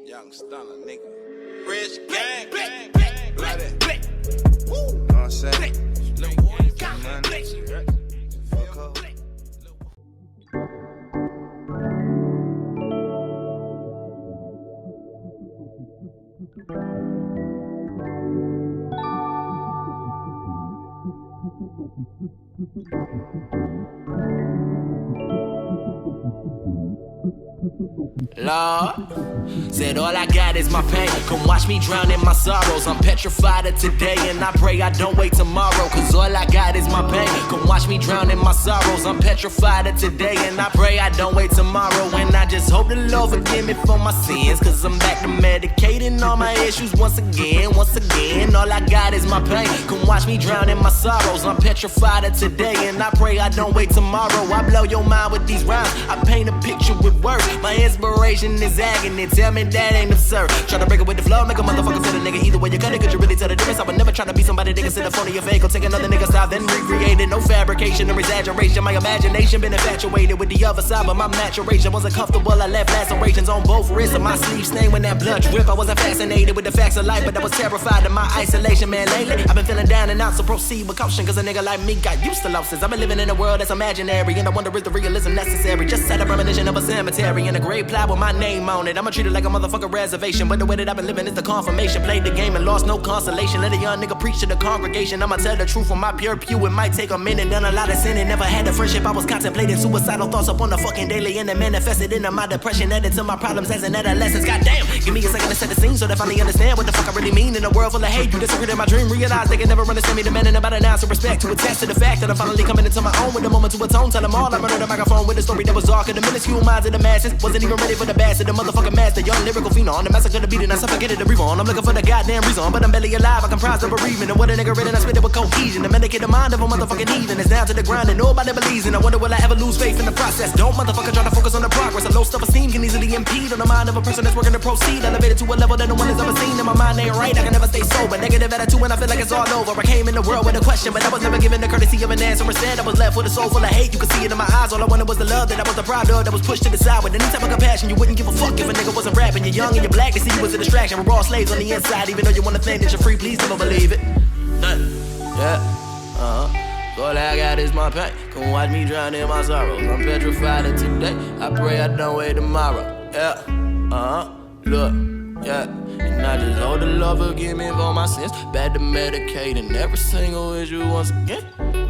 Young stunner, nigga. Rich gang, bloody. Know what I'm saying? Lord, said all I got is my pain. Come watch me drown in my sorrows. I'm petrified of today, and I pray I don't wait tomorrow. Cause all I got is my pain. Come watch me drown in my sorrows. I'm petrified of today, and I pray I don't wait tomorrow. And I just hope the Lord forgive me for my sins. Cause I'm back to medicating all my issues once again. All I got is my pain. Come watch me drown in my sorrows. I'm petrified of today, and I pray I don't wait tomorrow. I blow your mind with these rhymes. I paint a picture with words. My inspiration is agony. Tell me that ain't absurd. Try to break it with the flow, make a motherfucker feel a nigga. Either way you cut it, could you really tell the difference? I would never try to be somebody that consider phony or fake. Or take another nigga's style, then recreate it. No fabrication or exaggeration. My imagination been infatuated with the other side, but my maturation wasn't comfortable. I left lacerations on both wrists and my sleeve stained when that blood drip. I wasn't fascinated with the facts of life, but I was terrified of my isolation. Man, lately I've been feeling down and out, so proceed with caution. Cause a nigga like me got used to losses. I've been living in a world that's imaginary, and I wonder is the realism necessary. Just had a premonition of a cemetery and a grave plot with my name on it. I'ma treat it like a motherfucking reservation, but the way that I've been living is the confirmation. Played the game and lost no consolation. Let a young nigga preach to the congregation. I'ma tell the truth from my pure pew. It might take a minute, done a lot of sin and never had a friendship. I was contemplating suicidal thoughts up on the fucking daily, and it manifested into my depression. Added to my problems as an adolescent. Goddamn, give me a second to set the scene so that I finally understand what the fuck I really mean in a world full of hate. You disagree in my dream, realize they can never understand me. Demanding about an ounce of respect to attest to the fact that I'm finally coming into my own with a moment to atone. Tell them all I murdered the microphone with a story that was darker. The minuscule minds of the masses wasn't even ready for the bastard. The motherfucking master, young lyrical phenom. The massacre the beating, I suffocated to breathe on. I'm looking for the goddamn reason, but I'm barely alive. I comprise the bereavement. And what a nigga written, I spit it with cohesion. To medicate the mind of a motherfucking heathen. It's down to the grind and nobody believes in. I wonder will I ever lose faith in the process. Don't motherfucker try to focus on the progress. A low self-esteem can easily impede on the mind of a person that's working to proceed. Elevated to a level that no one has ever seen. And my mind ain't right, I can never stay sober. Negative attitude when I feel like it's all over. I came in the world with a question, but I was never given the courtesy of an answer. Instead, I was left with a soul full of hate. You could see it in my eyes. All I wanted was the love that I was deprived of, that was pushed to the side. With any type of compassion, you wouldn't give a fuck if a nigga wasn't rapping. You're young and you're black, to see you was a distraction. We're all slaves on the inside, even though you wanna think that you're free. Please never believe it. All I got is my pain. Come watch me drown in my sorrows. I'm petrified of today. I pray I don't wait tomorrow. Look, and I just hope the Lord forgive me for my sins. Bad to medicating every single issue once again.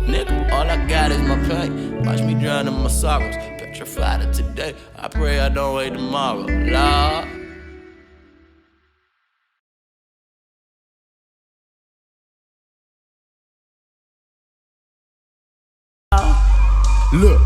Nigga, all I got is my pain. Watch me drown in my sorrows. Petrified of today. I pray I don't wait tomorrow. Lord. Look,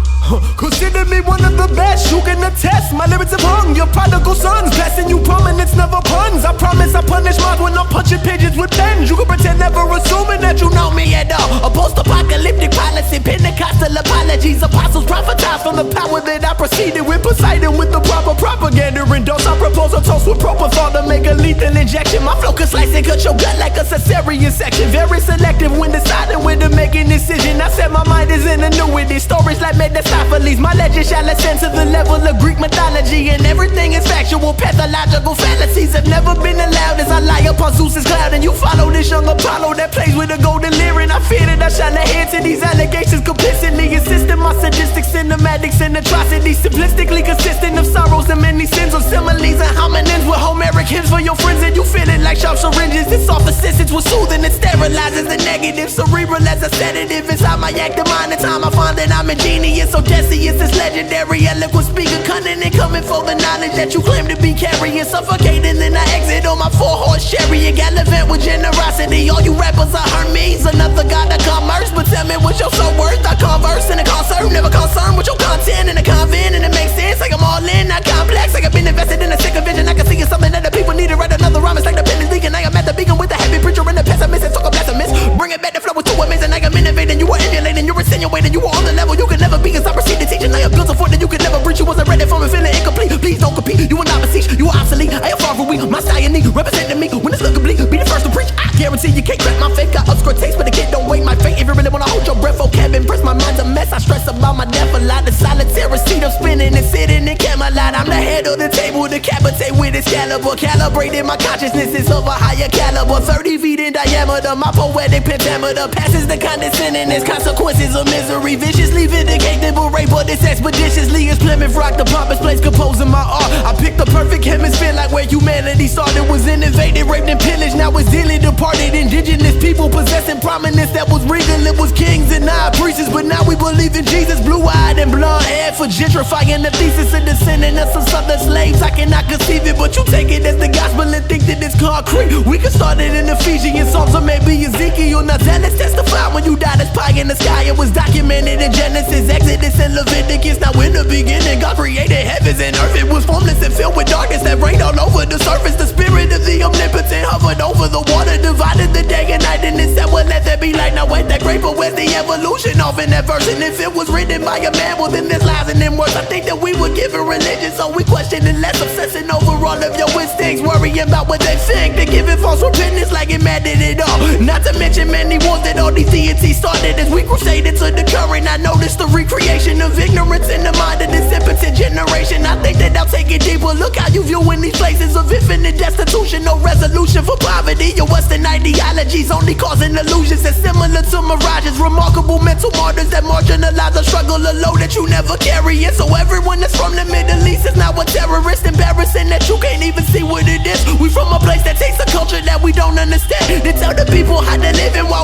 consider me one of the best. You can attest my lyrics have hung your prodigal sons, passing you prominence, never puns. I promise I punish mine when I'm punching pigeons with pens. You can pretend never assuming that you know me at all. A post-apocalyptic policy, Pentecostal apologies. Apostles prophesied from the power that I proceeded with. Poseidon with the proper propaganda endorse. I propose a toast with propofol to make a lethal injection. My flow can slice and cut your gut like a cesarean section. Very selective when deciding when to make an decision. I said my mind is in annuity. Stories like Mephistopheles. My legend shall ascend to the level of Greek mythology, and everything is factual. Pathological fallacies have never been allowed as I lie upon Zeus's cloud. And you follow this young Apollo that plays with a golden lyre. And I fear that I shall adhere to these allegations complicitly, insisting my sadistic cinematics and atrocities, simplistically consistent of sorrows and many sins, or similes and homonyms with Homeric hymns for your friends. And you feel it like sharp syringes. This soft assistance was soothing, it sterilizes the negative. Cerebral as a sedative inside my active mind. In time I find that I'm ingenious, Odysseus is legendary, eloquent speaker, cunning and coming for the knowledge that you claim to be carrying. Suffocating, then I exit on my 4-horse chariot, gallivant with generosity. All you rappers are Hermes, another god of commerce. But tell me what's your soul worth? I converse in a concert, never concerned with your content in a convent, and it makes sense. Like I'm all in, not complex. Like I've been invested in a sick vision. I can see it's something that the people need to write another rhyme. It's like the pen is leaking. I am at the beacon with the heavy preacher and the pessimist. And talk a blasphemous. Bring it back, the flow was too amazing. I am innovating, you are emulating, you're insinuating, you are on the level you can never be. As I proceed to teach, and I am built for that you can never breach. You wasn't ready for me, feeling incomplete. Please don't compete, you are not beseech, you are obsolete. I am far from weak, my style unique, representing me when it's looking bleak. Be the first to preach, I guarantee you can't crack my fake. Got obscure taste, but the kid don't wait my fate. If you really wanna hold your breath, oh Kevin, press my mind's a mess. I stress about my death a lot. The solitary seat I'm spinning and sitting in Camelot. I'm the head head on the table, decapitate with Excalibur. Calibrating my consciousness is of a higher caliber. 30 feet in diameter, my poetic pentameter passes the condescending as consequences of misery. Viciously vindicate the berate, but it's expeditiously as Plymouth Rock, the pompous place composing my art. I picked the perfect hemisphere like where humanity started. Was innovated, raped and pillaged, now it's dearly departed. Indigenous people possessing prominence that was regal. It was kings and high priests, but now we believe in Jesus. Blue-eyed and blonde-haired for gentrifying the thesis of descending of some southern slaves. I cannot conceive it, but you take it as the gospel and think that it's concrete. We can start it in Ephesians, Psalms, or maybe Ezekiel. Now zealots testify when you died as pie in the sky. It was documented in Genesis, Exodus, and Leviticus. Now in the beginning, God created heavens and earth. It was formless and filled with darkness that rained all over the surface. The spirit of the omnipotent hovered over the water, divided the day and night, and it said, well, let there be light. Now ain't that great, but where's the evolution off in that verse? And if it was written by a man, well then there's lies in them words. I think that we were given religion, so we question it less, obsessing over all of your instincts, worrying about what they think. They're giving false repentance like it mattered at all. Not to mention many wars that all these deities started as we crusaded to the current. I noticed the recreation of ignorance in the mind of this impotent generation. I think that I'll take it deeper. Look how you viewing these places of infinite destitution. No resolution for poverty. Your Western ideologies only causing illusions that's similar to mirages. Remarkable mental martyrs that marginalize a struggle, a load that you never carry. And so everyone that's from the Middle East is now a terrorist. Embarrassing that you can't even see what it is. We from a place that takes a culture that we don't understand. They tell the people how to live and while